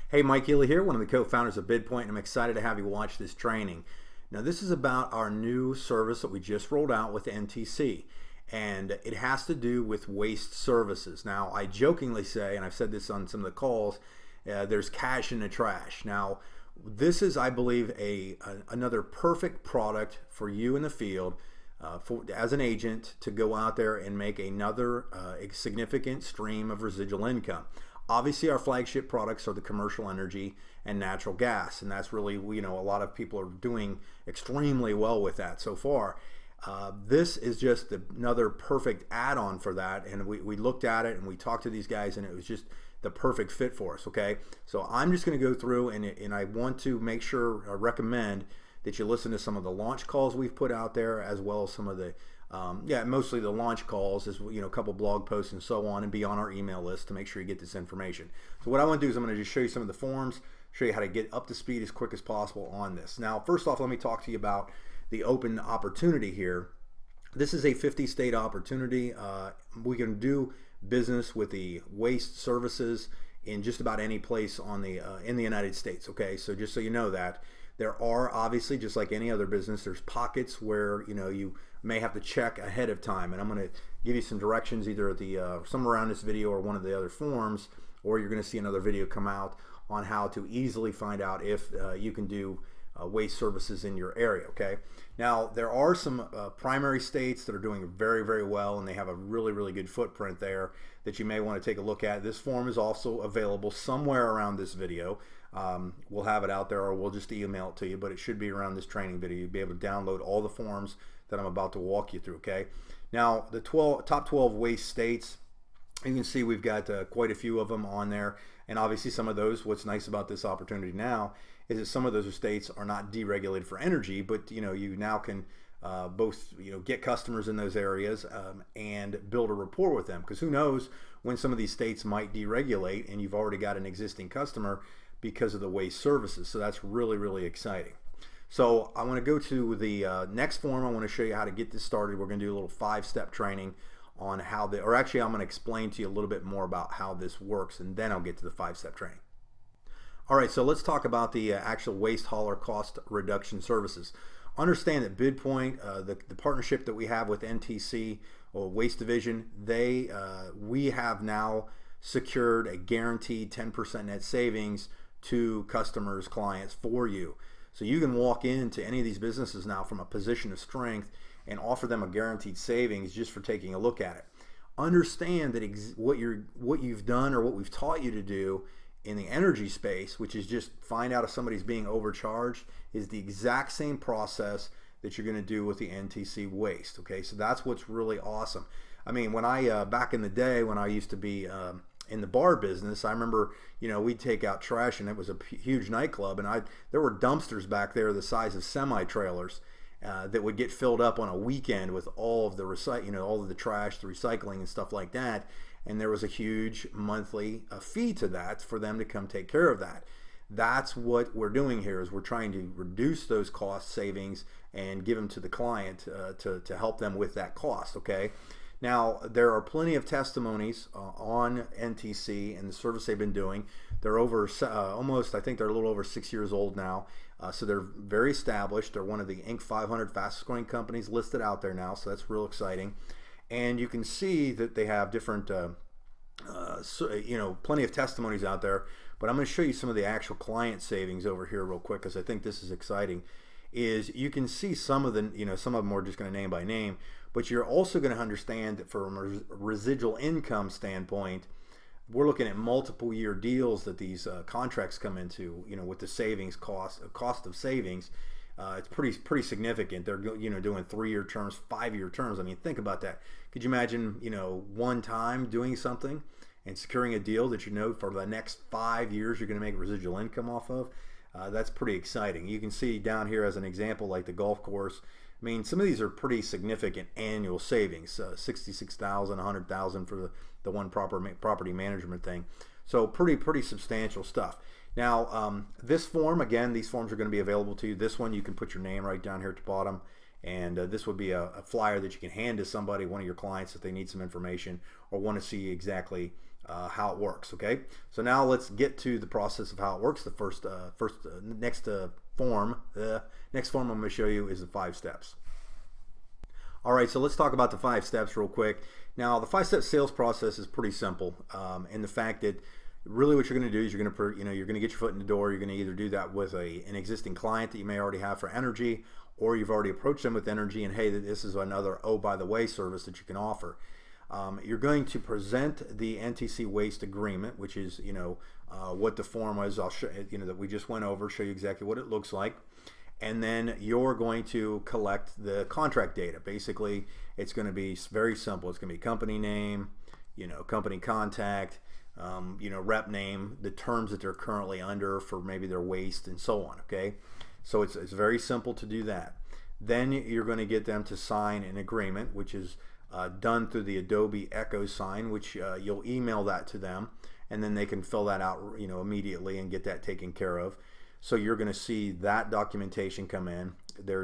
Hey, Mike Healy here, one of the co-founders of bidpoint, and I'm excited to have you watch this training. Now, this is about our new service that we just rolled out with NTC, and it has to do with waste services. Now, I jokingly say, and I've said this on some of the calls, there's cash in the trash. Now, this is, I believe, another perfect product for you in the field as an agent to go out there and make another significant stream of residual income. Obviously, our flagship products are the commercial energy and natural gas, and that's really, a lot of people are doing extremely well with that so far. This is just another perfect add-on for that, and we looked at it and we talked to these guys, and it was just the perfect fit for us. Okay, so I'm just going to go through and I want to make sure, recommend that you listen to some of the launch calls we've put out there, as well as some of the mostly the launch calls, is a couple blog posts and so on, and be on our email list to make sure you get this information. So what I want to do is I'm going to just show you some of the forms, show you how to get up to speed as quick as possible on this. Now, first off, let me talk to you about the open opportunity here. This is a 50-state opportunity. We can do business with the waste services in just about any place on the in the United States. Okay, so just so you know that. There are, obviously, just like any other business, there's pockets where you may have to check ahead of time, and I'm going to give you some directions either at the somewhere around this video or one of the other forums, or you're going to see another video come out on how to easily find out if you can do waste services in your area. Okay, now there are some primary states that are doing very, very well, and they have a really, really good footprint there that you may want to take a look at. This form is also available somewhere around this video. We'll have it out there, or we'll just email it to you, but it should be around this training video. You'll be able to download all the forms that I'm about to walk you through. Okay, now the top 12 waste states, you can see we've got quite a few of them on there, and obviously some of those, what's nice about this opportunity now is that some of those states are not deregulated for energy, but you now can both get customers in those areas and build a rapport with them, because who knows when some of these states might deregulate and you've already got an existing customer because of the waste services. So that's really, really exciting. So I want to go to the next form. I want to show you how to get this started. We're going to do a little 5-step training on how I'm going to explain to you a little bit more about how this works, and then I'll get to the 5-step training. All right, so let's talk about the actual waste hauler cost reduction services. Understand that bidpoint, the partnership that we have with NTC or Waste Division, we have now secured a guaranteed 10% net savings to customers, clients, for you. So you can walk into any of these businesses now from a position of strength and offer them a guaranteed savings just for taking a look at it. Understand that what you've done, or what we've taught you to do in the energy space, which is just find out if somebody's being overcharged, is the exact same process that you're going to do with the NTC Waste. Okay, so that's what's really awesome. I mean, when I back in the day when I used to be in the bar business, I remember we'd take out trash, and it was a huge nightclub, and there were dumpsters back there the size of semi-trailers that would get filled up on a weekend with all of the all of the trash, the recycling and stuff like that, and there was a huge monthly fee to that for them to come take care of that. That's what we're doing here, is we're trying to reduce those cost savings and give them to the client to help them with that cost. Okay, now there are plenty of testimonies on NTC and the service they've been doing. They're over almost, I think they're a little over 6 years old now, so they're very established. They're one of the Inc. 500 fastest growing companies listed out there now, so that's real exciting. And you can see that they have different plenty of testimonies out there, but I'm going to show you some of the actual client savings over here real quick, because I think this is exciting. Is you can see some of the, some of them we're just going to name by name, but you're also going to understand that from a residual income standpoint, we're looking at multiple year deals that these contracts come into, with the savings cost of savings. It's pretty significant. They're doing 3-year terms, 5-year terms. I mean, think about that. Could you imagine one time doing something and securing a deal that for the next 5 years you're going to make residual income off of? That's pretty exciting. You can see down here as an example, like the golf course. I mean, some of these are pretty significant annual savings, $66,000, $100,000 for the one property management thing. So pretty substantial stuff. Now, this form, again, these forms are going to be available to you. This one, you can put your name right down here at the bottom, and this would be a flyer that you can hand to somebody, one of your clients, if they need some information or want to see exactly how it works. Okay, so now let's get to the process of how it works. The next form I'm going to show you is the 5 steps. All right, so let's talk about the 5 steps real quick. Now, the 5-step sales process is pretty simple, in the fact that really what you're going to do is you're going to get your foot in the door. You're going to either do that with an existing client that you may already have for energy, or you've already approached them with energy and hey, this is another oh by the way service that you can offer. You're going to present the NTC Waste Agreement, which is what the form was. I'll show that we just went over, show you exactly what it looks like. And then you're going to collect the contract data. Basically, it's going to be very simple. It's going to be company name, company contact, rep name, the terms that they're currently under for maybe their waste, and so on. Okay, so it's very simple to do that. Then you're going to get them to sign an agreement, which is done through the Adobe Echo Sign, which you'll email that to them, and then they can fill that out, immediately and get that taken care of. So you're going to see that documentation come in.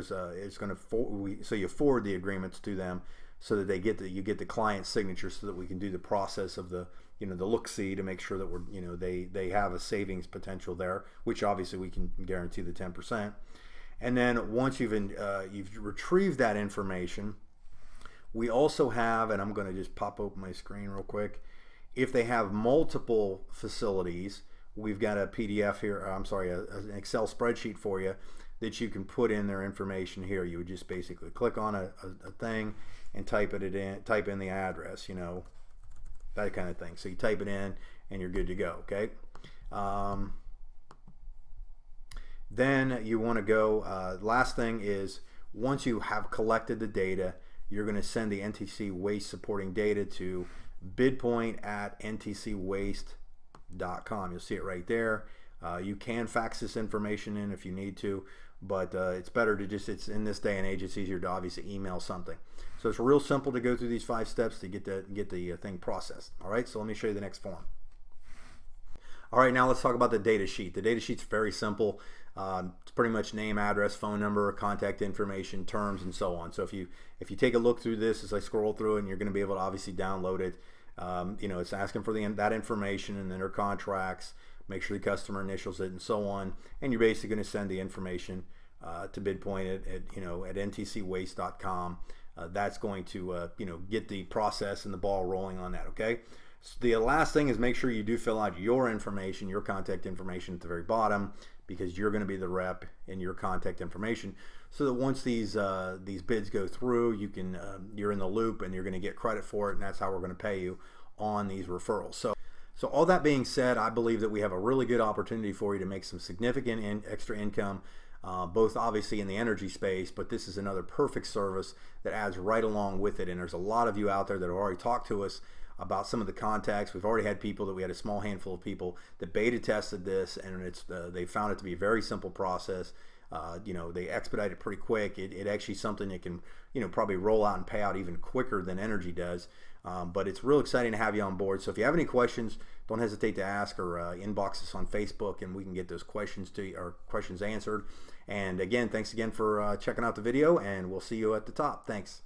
So you forward the agreements to them so that you get the client's signature, so that we can do the process of the the look-see to make sure that they have a savings potential there, which obviously we can guarantee the 10%. And then once you've retrieved that information, we also have, and I'm going to just pop open my screen real quick. If they have multiple facilities, we've got a PDF here, an Excel spreadsheet for you that you can put in their information here. You would just basically click on a thing and type in the address, that kind of thing. So you type it in and you're good to go, okay? Then you want to go, last thing is, once you have collected the data, you're going to send the NTC Waste supporting data to bidpoint@ntcwaste.com. You'll see it right there. You can fax this information in if you need to, but it's better to it's in this day and age, it's easier to obviously email something. So it's real simple to go through these 5 steps to get the thing processed. All right, so let me show you the next form. All right, now let's talk about the data sheet. The data sheet's very simple. It's pretty much name, address, phone number, contact information, terms, and so on. So if you take a look through this as I scroll through it, and you're going to be able to obviously download it. It's asking for that information and then their contracts. Make sure the customer initials it and so on. And you're basically going to send the information to bidpoint at ntcwaste.com. That's going to get the process and the ball rolling on that. Okay. So the last thing is make sure you do fill out your information, your contact information at the very bottom, because you're going to be the rep in your contact information, so that once these bids go through, you're in the loop and you're going to get credit for it, and that's how we're going to pay you on these referrals. So all that being said, I believe that we have a really good opportunity for you to make some significant extra income, both obviously in the energy space, but this is another perfect service that adds right along with it. And there's a lot of you out there that have already talked to us about some of the contacts. We've already had people we had a small handful of people that beta tested this, and they found it to be a very simple process. They expedite it pretty quick. It actually something that can probably roll out and pay out even quicker than energy does. But it's real exciting to have you on board. So if you have any questions, don't hesitate to ask, or inbox us on Facebook, and we can get those questions answered. And again, thanks again for checking out the video, and we'll see you at the top. Thanks.